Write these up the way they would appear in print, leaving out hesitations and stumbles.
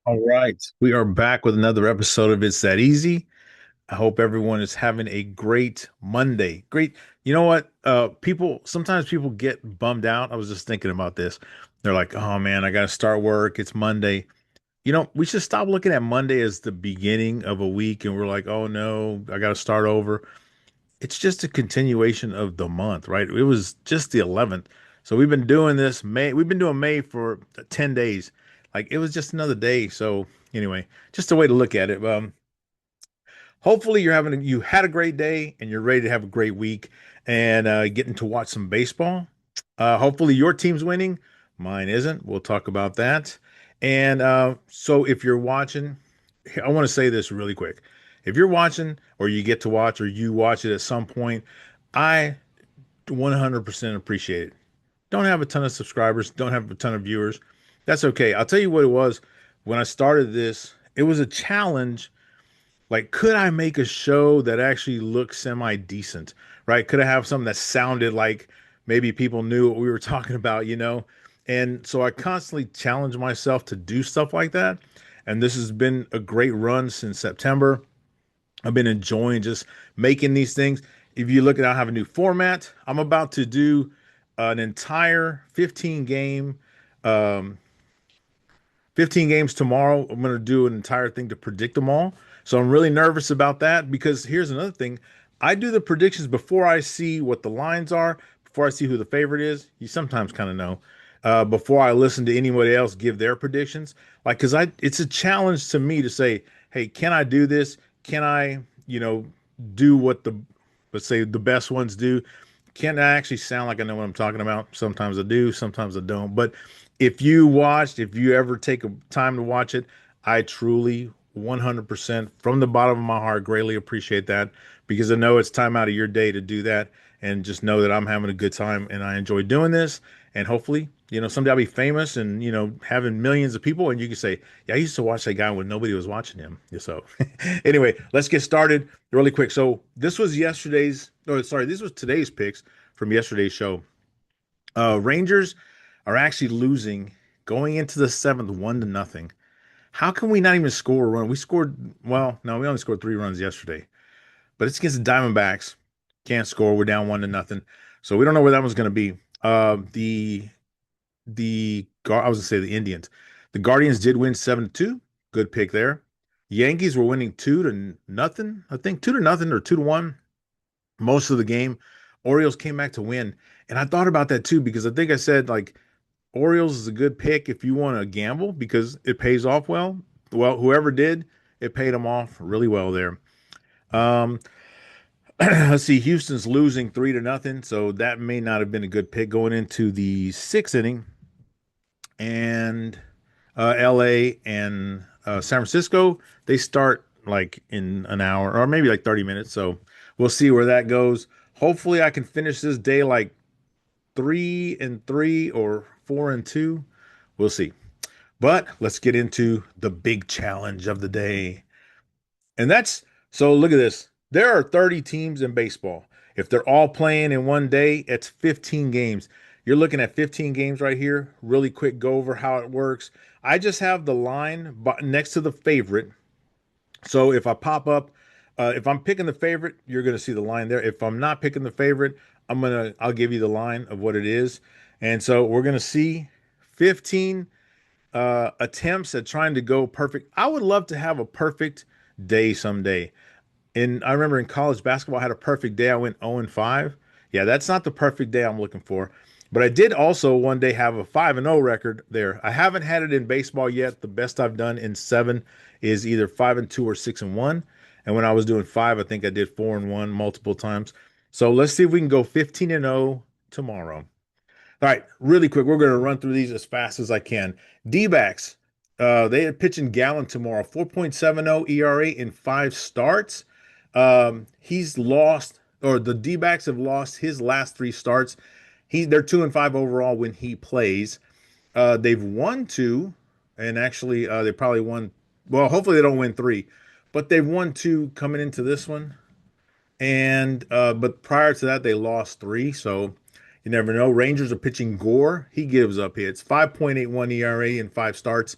All right. We are back with another episode of It's That Easy. I hope everyone is having a great Monday. Great. You know what? Sometimes people get bummed out. I was just thinking about this. They're like, oh man, I got to start work. It's Monday. We should stop looking at Monday as the beginning of a week and we're like, oh no, I got to start over. It's just a continuation of the month, right? It was just the 11th. So we've been doing this May. We've been doing May for 10 days. Like it was just another day. So anyway, just a way to look at it. Hopefully you had a great day and you're ready to have a great week and getting to watch some baseball. Hopefully your team's winning. Mine isn't. We'll talk about that. And so if you're watching, I want to say this really quick. If you're watching or you get to watch or you watch it at some point, I 100% appreciate it. Don't have a ton of subscribers, don't have a ton of viewers. That's okay. I'll tell you what it was when I started this. It was a challenge. Like, could I make a show that actually looked semi decent, right? Could I have something that sounded like maybe people knew what we were talking about? And so I constantly challenge myself to do stuff like that. And this has been a great run since September. I've been enjoying just making these things. If you look at, I have a new format. I'm about to do an entire 15 game, um, 15 games tomorrow. I'm going to do an entire thing to predict them all. So I'm really nervous about that because here's another thing. I do the predictions before I see what the lines are, before I see who the favorite is. You sometimes kind of know. Before I listen to anybody else give their predictions. Like, because it's a challenge to me to say, hey, can I do this? Can I, do what let's say the best ones do? Can I actually sound like I know what I'm talking about? Sometimes I do, sometimes I don't. But if you ever take a time to watch it, I truly 100% from the bottom of my heart greatly appreciate that because I know it's time out of your day to do that and just know that I'm having a good time and I enjoy doing this. And hopefully, someday I'll be famous and, having millions of people and you can say, yeah, I used to watch that guy when nobody was watching him. So anyway, let's get started really quick. So this was today's picks from yesterday's show. Rangers are actually losing going into the seventh, 1-0. How can we not even score a run? Well, no, we only scored 3 runs yesterday, but it's against the Diamondbacks. Can't score. We're down 1-0. So we don't know where that one's going to be. I was going to say the Indians. The Guardians did win 7-2. Good pick there. Yankees were winning 2-0. I think 2-0 or 2-1 most of the game. Orioles came back to win. And I thought about that too, because I think I said like Orioles is a good pick if you want to gamble because it pays off well. Well, whoever did, it paid them off really well there. Um, let's see, Houston's losing 3-0, so that may not have been a good pick going into the sixth inning. And LA and San Francisco, they start like in an hour or maybe like 30 minutes. So we'll see where that goes. Hopefully, I can finish this day like 3-3 or 4-2. We'll see. But let's get into the big challenge of the day. And that's so look at this. There are 30 teams in baseball. If they're all playing in one day, it's 15 games. You're looking at 15 games right here. Really quick go over how it works. I just have the line next to the favorite. So if I pop up, if I'm picking the favorite, you're going to see the line there. If I'm not picking the favorite, I'll give you the line of what it is. And so we're going to see 15 attempts at trying to go perfect. I would love to have a perfect day someday. And I remember in college basketball, I had a perfect day. I went 0-5. Yeah, that's not the perfect day I'm looking for. But I did also one day have a 5-0 record there. I haven't had it in baseball yet. The best I've done in seven is either 5-2 or 6-1. And when I was doing five, I think I did 4-1 multiple times. So let's see if we can go 15-0 tomorrow. All right, really quick, we're going to run through these as fast as I can. D-backs, they are pitching Gallen tomorrow, 4.70 ERA in 5 starts. He's lost, or the D-backs have lost his last 3 starts. They're 2-5 overall when he plays. They've won two, and actually, they probably won. Well, hopefully they don't win three, but they've won two coming into this one. And but prior to that, they lost three. So you never know. Rangers are pitching Gore. He gives up hits. 5.81 ERA in 5 starts.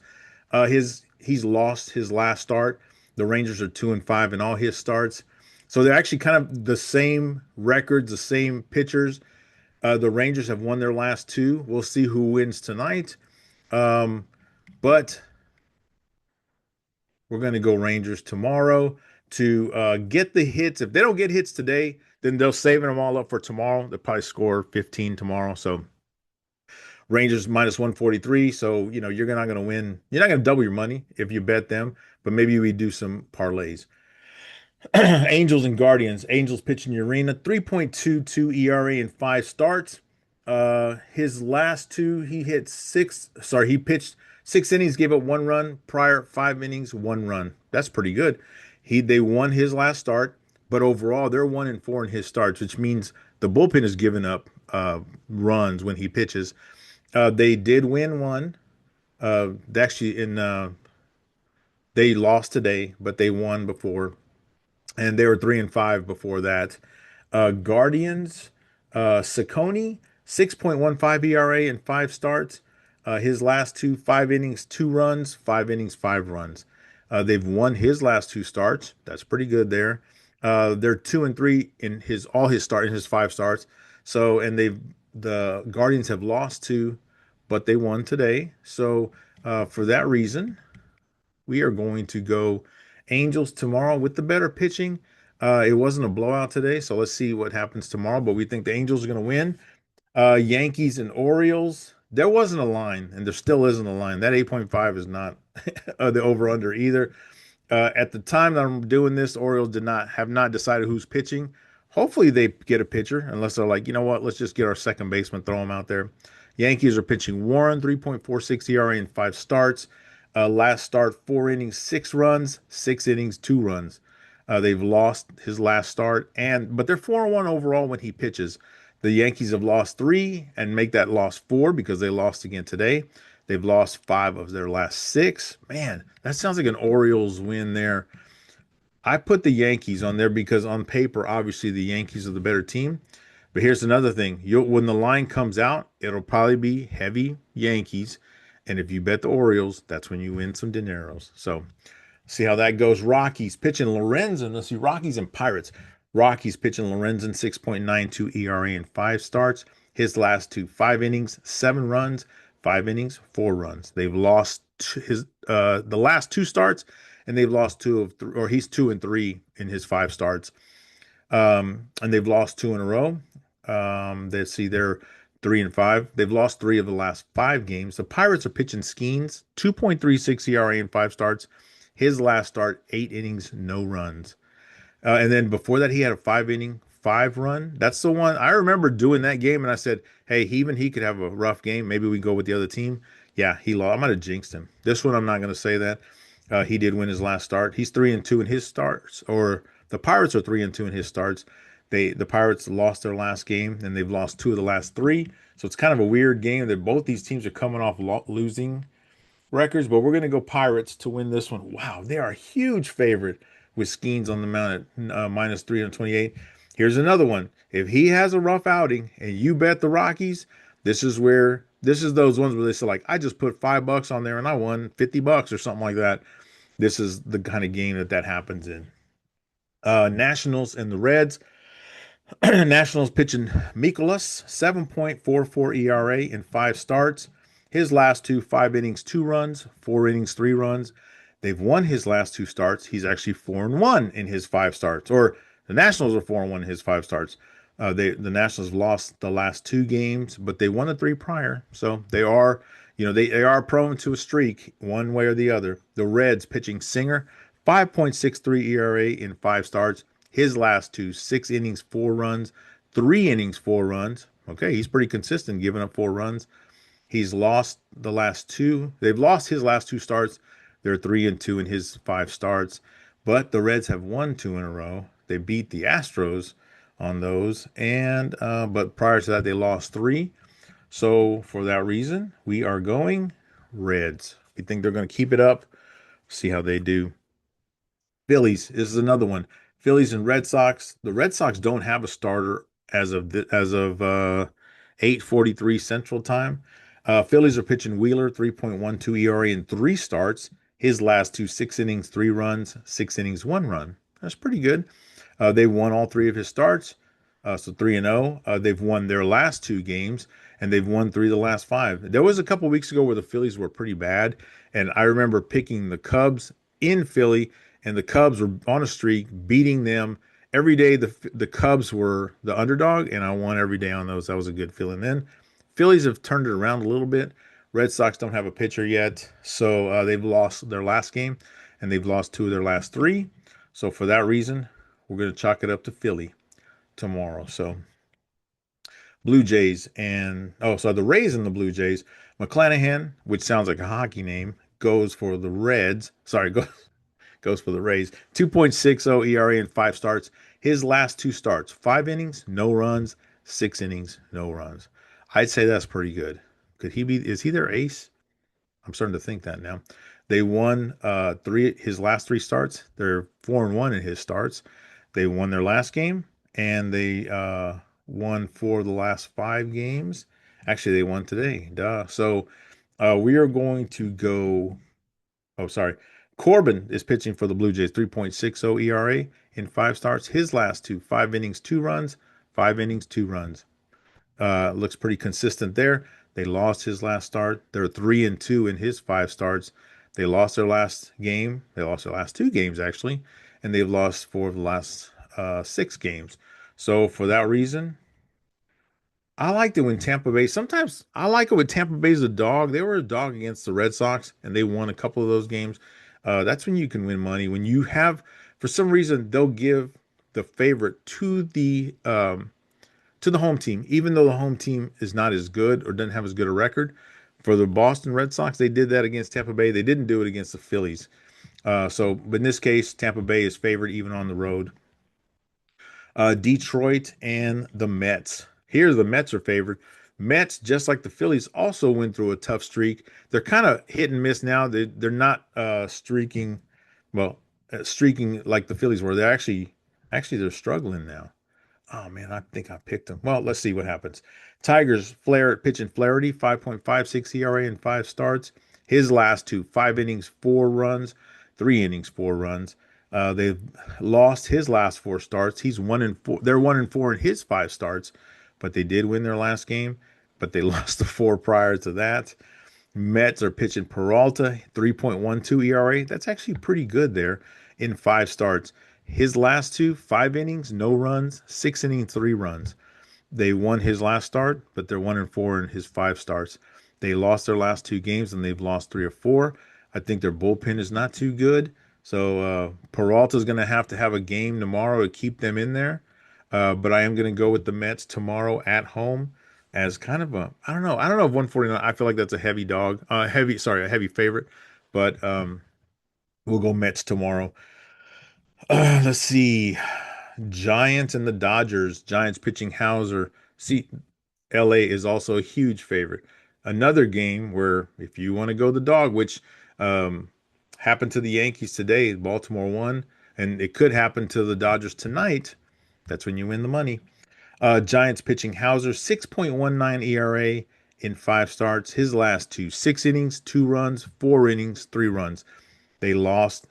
His he's lost his last start. The Rangers are 2-5 in all his starts. So they're actually kind of the same records, the same pitchers. The Rangers have won their last two. We'll see who wins tonight. Um, but we're going to go Rangers tomorrow to get the hits. If they don't get hits today, then they'll save them all up for tomorrow. They'll probably score 15 tomorrow. So Rangers minus 143. So, you're not going to win. You're not going to double your money if you bet them, but maybe we do some parlays. Angels and Guardians. Angels pitching Urena, 3.22 ERA in five starts. His last two, he pitched 6 innings, gave up 1 run. Prior 5 innings, 1 run. That's pretty good. They won his last start, but overall they're 1-4 in his starts, which means the bullpen has given up runs when he pitches. They did win one. Actually, they lost today, but they won before, and they were 3-5 before that. Guardians, Saccone, 6.15 ERA in five starts. His last two, 5 innings, 2 runs, 5 innings, 5 runs. They've won his last two starts. That's pretty good there. They're 2-3 in his five starts. So, and the Guardians have lost two, but they won today. So, for that reason, we are going to go Angels tomorrow with the better pitching. It wasn't a blowout today, so let's see what happens tomorrow. But we think the Angels are going to win. Yankees and Orioles. There wasn't a line, and there still isn't a line. That 8.5 is not the over/under either. At the time that I'm doing this, Orioles have not decided who's pitching. Hopefully they get a pitcher, unless they're like, you know what, let's just get our second baseman, throw him out there. Yankees are pitching Warren, 3.46 ERA in five starts. Last start, 4 innings, 6 runs, 6 innings, 2 runs. They've lost his last start, but they're 4-1 overall when he pitches. The Yankees have lost three and make that loss four because they lost again today. They've lost five of their last six. Man, that sounds like an Orioles win there. I put the Yankees on there because on paper, obviously the Yankees are the better team. But here's another thing. When the line comes out, it'll probably be heavy Yankees. And if you bet the Orioles, that's when you win some dineros. So see how that goes. Rockies pitching Lorenzen. Let's see, Rockies and Pirates. Rockies pitching Lorenzen, 6.92 ERA in five starts. His last two, 5 innings, 7 runs, 5 innings, 4 runs. They've lost the last two starts, and they've lost two of three, or he's 2-3 in his five starts. And they've lost two in a row. Let's see, they're 3-5. They've lost three of the last five games. The Pirates are pitching Skeens, 2.36 ERA in five starts. His last start, 8 innings, no runs. And then before that, he had a 5 inning, 5 run. That's the one I remember doing that game. And I said, hey, even he could have a rough game. Maybe we go with the other team. Yeah, he lost. I might have jinxed him. This one, I'm not going to say that. He did win his last start. He's 3-2 in his starts, or the Pirates are 3-2 in his starts. The Pirates lost their last game, and they've lost two of the last three. So it's kind of a weird game that both these teams are coming off losing records, but we're going to go Pirates to win this one. Wow, they are a huge favorite with Skeens on the mound at minus 328. Here's another one. If he has a rough outing and you bet the Rockies, this is those ones where they say, like, I just put $5 on there and I won $50 or something like that. This is the kind of game that happens in. Nationals and the Reds. Nationals pitching Mikolas, 7.44 ERA in five starts. His last two, 5 innings, 2 runs, 4 innings, 3 runs. They've won his last two starts. He's actually 4-1 in his five starts, or the Nationals are 4-1 in his five starts. The Nationals lost the last two games, but they won the three prior. So they are, they are prone to a streak one way or the other. The Reds pitching Singer, 5.63 ERA in five starts. His last two, 6 innings, 4 runs, 3 innings, 4 runs. Okay, he's pretty consistent, giving up 4 runs. He's lost the last two. They've lost his last two starts. They're 3-2 in his five starts. But the Reds have won two in a row. They beat the Astros on those. But prior to that, they lost three. So for that reason, we are going Reds. We think they're going to keep it up. See how they do. Phillies. This is another one. Phillies and Red Sox. The Red Sox don't have a starter as of 8:43 Central Time. Phillies are pitching Wheeler, 3.12 ERA in three starts. His last two, 6 innings, 3 runs, 6 innings, 1 run. That's pretty good. They won all three of his starts, so 3-0. They've won their last two games, and they've won three of the last five. There was a couple weeks ago where the Phillies were pretty bad, and I remember picking the Cubs in Philly, and the Cubs were on a streak, beating them every day. The Cubs were the underdog, and I won every day on those. That was a good feeling. Then Phillies have turned it around a little bit. Red Sox don't have a pitcher yet, so they've lost their last game, and they've lost two of their last three. So for that reason, we're going to chalk it up to Philly tomorrow. So Blue Jays and so the Rays and the Blue Jays. McClanahan, which sounds like a hockey name, goes for the Reds. Sorry, goes for the Rays. 2.60 ERA in 5 starts. His last 2 starts, 5 innings, no runs, 6 innings, no runs. I'd say that's pretty good. Could he be? Is he their ace? I'm starting to think that now. They won his last 3 starts. They're 4-1 in his starts. They won their last game, and they won 4 of the last 5 games. Actually, they won today. Duh. So we are going to go. Oh, sorry. Corbin is pitching for the Blue Jays, 3.60 ERA in 5 starts. His last two, 5 innings, 2 runs, 5 innings, 2 runs. Looks pretty consistent there. They lost his last start. They're 3-2 in his 5 starts. They lost their last game. They lost their last 2 games, actually, and they've lost 4 of the last 6 games. So for that reason, I liked it when Tampa Bay. Sometimes I like it when Tampa Bay's a dog. They were a dog against the Red Sox, and they won a couple of those games. That's when you can win money. When you have, for some reason, they'll give the favorite to the home team, even though the home team is not as good or doesn't have as good a record. For the Boston Red Sox, they did that against Tampa Bay. They didn't do it against the Phillies. But in this case, Tampa Bay is favored even on the road. Detroit and the Mets. Here, the Mets are favored. Mets, just like the Phillies, also went through a tough streak. They're kind of hit and miss now. They're not streaking like the Phillies were. They're struggling now. Oh man, I think I picked them. Well, let's see what happens. Tigers pitching Flaherty, 5.56 ERA in 5 starts. His last two, 5 innings, 4 runs, 3 innings, 4 runs. They've lost his last 4 starts. He's 1-4. They're 1-4 in his 5 starts, but they did win their last game. But they lost the 4 prior to that. Mets are pitching Peralta, 3.12 ERA. That's actually pretty good there in 5 starts. His last two, 5 innings, no runs, 6 innings, 3 runs. They won his last start, but they're 1-4 in his 5 starts. They lost their last 2 games, and they've lost 3 or 4. I think their bullpen is not too good. So Peralta's going to have a game tomorrow to keep them in there. But I am going to go with the Mets tomorrow at home as kind of a, I don't know. I don't know if 149, I feel like that's a heavy dog, a heavy favorite, but we'll go Mets tomorrow. Let's see. Giants and the Dodgers. Giants pitching Hauser. See, LA is also a huge favorite. Another game where if you want to go the dog, which happened to the Yankees today, Baltimore won, and it could happen to the Dodgers tonight. That's when you win the money. Giants pitching Hauser, 6.19 ERA in 5 starts. His last two, 6 innings, 2 runs, 4 innings, 3 runs. He's lost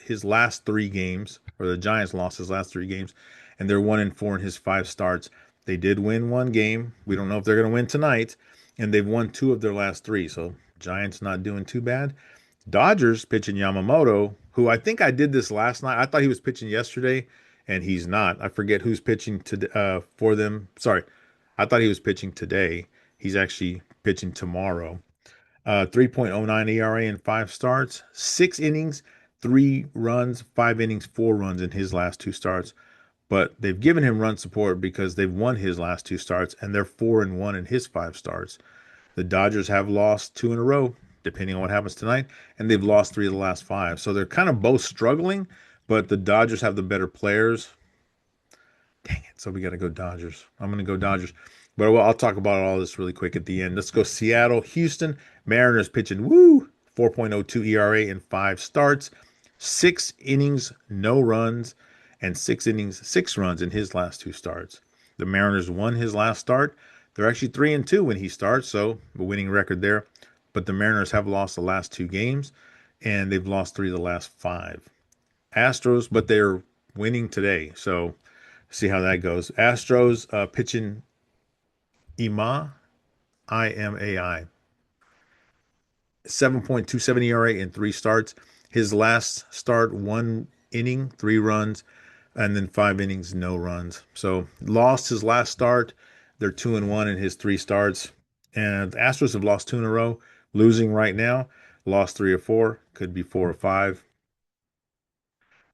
his last 3 games, or the Giants lost his last 3 games, and they're 1-4 in his 5 starts. They did win 1 game. We don't know if they're going to win tonight, and they've won 2 of their last 3. So Giants not doing too bad. Dodgers pitching Yamamoto, who I think I did this last night. I thought he was pitching yesterday, and he's not. I forget who's pitching for them. Sorry, I thought he was pitching today. He's actually pitching tomorrow. 3.09 ERA in 5 starts, 6 innings, 3 runs, 5 innings, 4 runs in his last 2 starts. But they've given him run support because they've won his last 2 starts, and they're 4-1 in his 5 starts. The Dodgers have lost 2 in a row, depending on what happens tonight, and they've lost 3 of the last 5. So they're kind of both struggling, but the Dodgers have the better players. Dang it. So we got to go Dodgers. I'm going to go Dodgers. But I'll talk about all this really quick at the end. Let's go Seattle, Houston. Mariners pitching, 4.02 ERA in 5 starts, 6 innings, no runs, and 6 innings, 6 runs in his last 2 starts. The Mariners won his last start. They're actually 3-2 when he starts, so a winning record there. But the Mariners have lost the last 2 games. and they've lost three of the last five. Astros, but they're winning today, so see how that goes. Astros pitching Ima, Imai, 7.27 ERA in three starts. His last start, one inning, 3 runs, and then 5 innings, no runs. So lost his last start. They're 2-1 in his three starts. And the Astros have lost two in a row, losing right now. Lost three or four, could be four or five.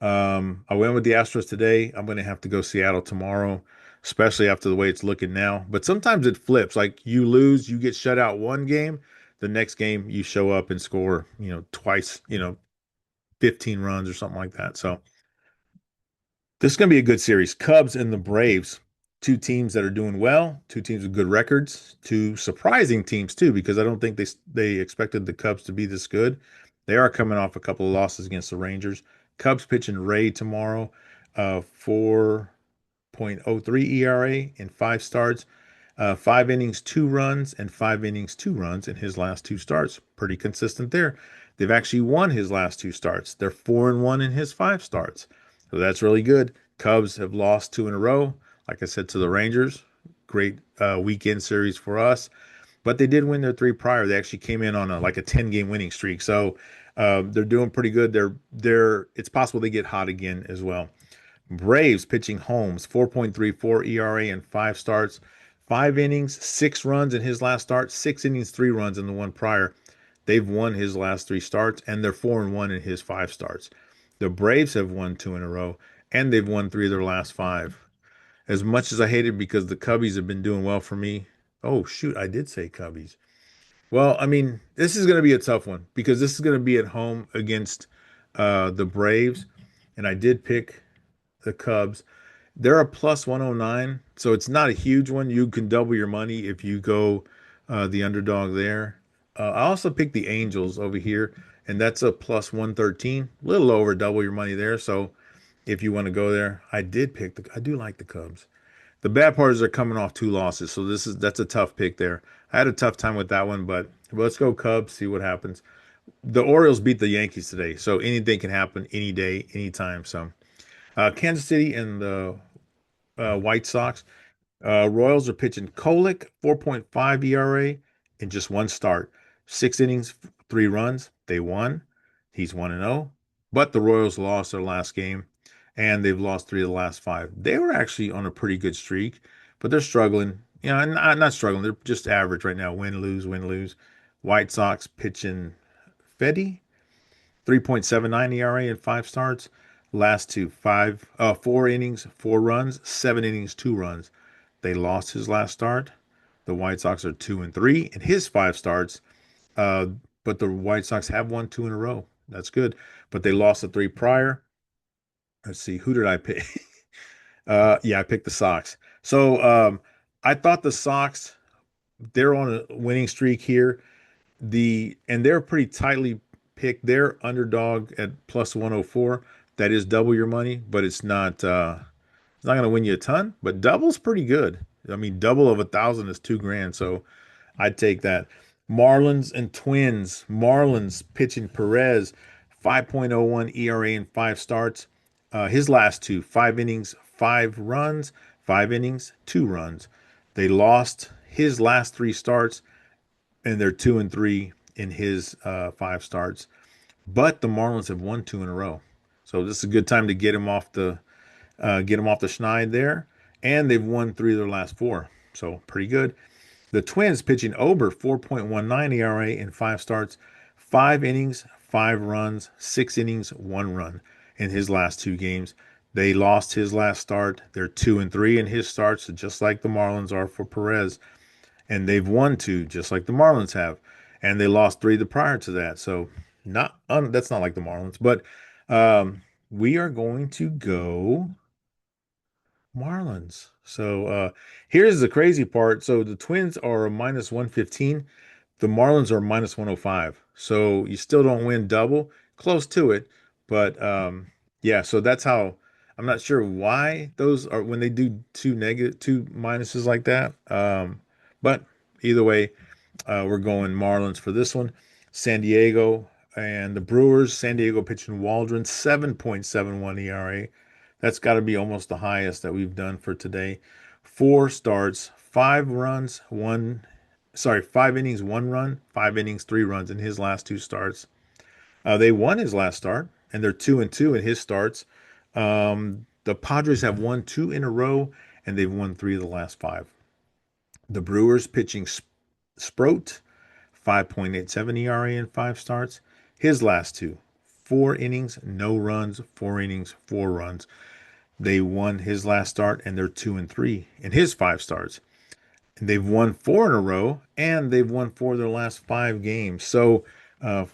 I went with the Astros today. I'm going to have to go Seattle tomorrow, especially after the way it's looking now. But sometimes it flips. Like you lose, you get shut out one game. The next game, you show up and score, twice, 15 runs or something like that. So this is going to be a good series. Cubs and the Braves, two teams that are doing well, two teams with good records, two surprising teams too, because I don't think they expected the Cubs to be this good. They are coming off a couple of losses against the Rangers. Cubs pitching Ray tomorrow, 4.03 ERA in five starts, 5 innings, 2 runs, and 5 innings, 2 runs in his last two starts. Pretty consistent there. They've actually won his last two starts. They're 4-1 in his five starts. So that's really good. Cubs have lost two in a row, like I said, to the Rangers. Great weekend series for us. But they did win their three prior. They actually came in on like a 10-game winning streak. So they're doing pretty good. It's possible they get hot again as well. Braves pitching Holmes, 4.34 ERA in five starts, 5 innings, 6 runs in his last start, 6 innings, 3 runs in the one prior. They've won his last three starts, and they're 4-1 in his five starts. The Braves have won two in a row, and they've won three of their last five. As much as I hate it because the Cubbies have been doing well for me. Oh, shoot, I did say Cubbies. Well, I mean, this is going to be a tough one because this is going to be at home against the Braves, and I did pick the Cubs. They're a plus 109, so it's not a huge one. You can double your money if you go the underdog there. I also picked the Angels over here, and that's a plus 113, a little over double your money there. So if you want to go there, I do like the Cubs. The bad part is they're coming off two losses, so that's a tough pick there. I had a tough time with that one, but let's go Cubs, see what happens. The Orioles beat the Yankees today, so anything can happen any day, anytime. So Kansas City and the White Sox. Royals are pitching Kolick, 4.5 ERA in just one start. 6 innings, 3 runs. They won. He's 1-0. But the Royals lost their last game, and they've lost three of the last five. They were actually on a pretty good streak, but they're struggling. Not struggling. They're just average right now. Win, lose, win, lose. White Sox pitching Fetty, 3.79 ERA in five starts. Last two, 4 innings, 4 runs, 7 innings, 2 runs. They lost his last start. The White Sox are 2-3 in his five starts. Uh, but the White Sox have won two in a row. That's good. But they lost the three prior. Let's see, who did I pick? Yeah, I picked the Sox. So I thought the Sox, they're on a winning streak here. And they're pretty tightly picked. They're underdog at plus 104. That is double your money, but it's not going to win you a ton, but double's pretty good. I mean, double of 1,000 is 2 grand, so I'd take that. Marlins and Twins. Marlins pitching Perez, 5.01 ERA in five starts. His last two, 5 innings, 5 runs, 5 innings, 2 runs. They lost his last three starts, and they're 2-3 in his five starts. But the Marlins have won two in a row, so this is a good time to get him off the schneid there. And they've won three of their last four. So pretty good. The Twins pitching Ober, 4.19 ERA in five starts, 5 innings, 5 runs, 6 innings, 1 run in his last two games. They lost his last start. They're 2-3 in his starts, just like the Marlins are for Perez. And they've won two, just like the Marlins have. And they lost three the prior to that. So that's not like the Marlins. But we are going to go Marlins. So here's the crazy part. So the Twins are a minus 115. The Marlins are minus 105. So you still don't win double. Close to it. But yeah, so that's how I'm not sure why those are when they do two minuses like that. But either way, we're going Marlins for this one. San Diego And the Brewers, San Diego pitching Waldron, 7.71 ERA. That's got to be almost the highest that we've done for today. Four starts, 5 runs, one, sorry, 5 innings, 1 run, 5 innings, 3 runs in his last two starts. They won his last start, and they're 2-2 in his starts. The Padres have won two in a row, and they've won three of the last five. The Brewers pitching Sproat, 5.87 ERA in 5 starts. His last two, 4 innings, no runs, 4 innings, 4 runs. They won his last start, and they're 2-3 in his 5 starts. And they've won four in a row, and they've won four of their last 5 games. So, uh,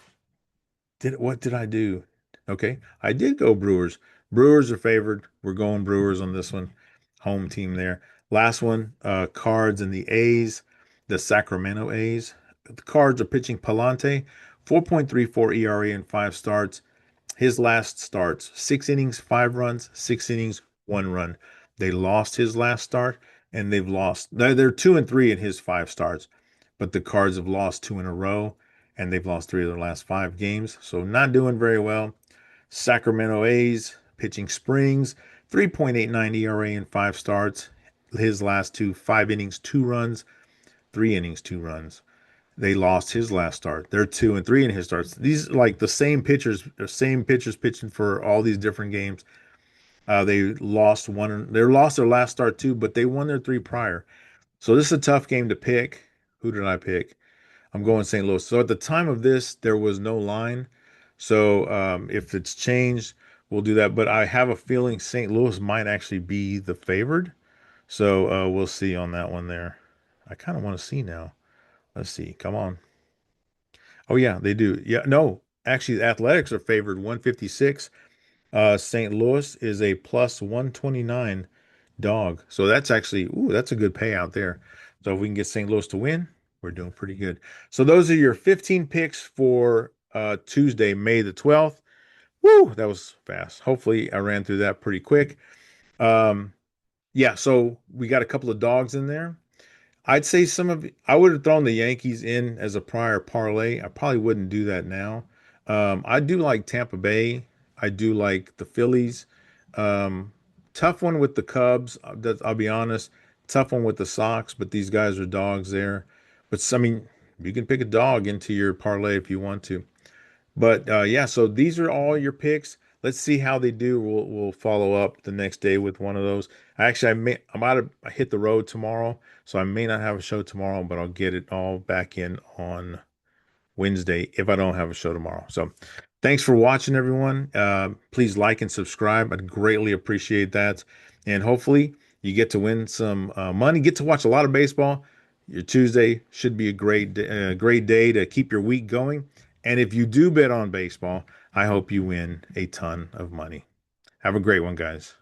what did I do? Okay, I did go Brewers. Brewers are favored. We're going Brewers on this one. Home team there. Last one, Cards and the A's, the Sacramento A's. The Cards are pitching Palante, 4.34 ERA in 5 starts. His last starts, 6 innings, 5 runs, 6 innings, 1 run. They lost his last start, and they've lost. They're 2-3 in his 5 starts, but the Cards have lost two in a row, and they've lost three of their last 5 games. So not doing very well. Sacramento A's pitching Springs, 3.89 ERA in 5 starts. His last two, 5 innings, 2 runs, 3 innings, 2 runs. They lost his last start. They're 2-3 in his starts. These are like the same pitchers pitching for all these different games. They lost one. They lost their last start too, but they won their three prior. So this is a tough game to pick. Who did I pick? I'm going St. Louis. So at the time of this, there was no line. So if it's changed, we'll do that. But I have a feeling St. Louis might actually be the favored. So we'll see on that one there. I kind of want to see now. Let's see. Come on. Oh yeah, they do. Yeah, no, actually, the Athletics are favored 156. St. Louis is a plus 129 dog. So that's actually, ooh, that's a good payout there. So if we can get St. Louis to win, we're doing pretty good. So those are your 15 picks for Tuesday, May the 12th. Woo, that was fast. Hopefully, I ran through that pretty quick. Um, yeah, so we got a couple of dogs in there. I'd say I would have thrown the Yankees in as a prior parlay. I probably wouldn't do that now. I do like Tampa Bay. I do like the Phillies. Um, Tough one with the Cubs. I'll be honest. Tough one with the Sox, but these guys are dogs there. But I mean, you can pick a dog into your parlay if you want to. But yeah, so these are all your picks. Let's see how they do. We'll follow up the next day with one of those. I might have hit the road tomorrow, so I may not have a show tomorrow, but I'll get it all back in on Wednesday if I don't have a show tomorrow. So thanks for watching, everyone. Please like and subscribe. I'd greatly appreciate that. And hopefully you get to win some money, get to watch a lot of baseball. Your Tuesday should be a great day to keep your week going. And if you do bet on baseball, I hope you win a ton of money. Have a great one, guys.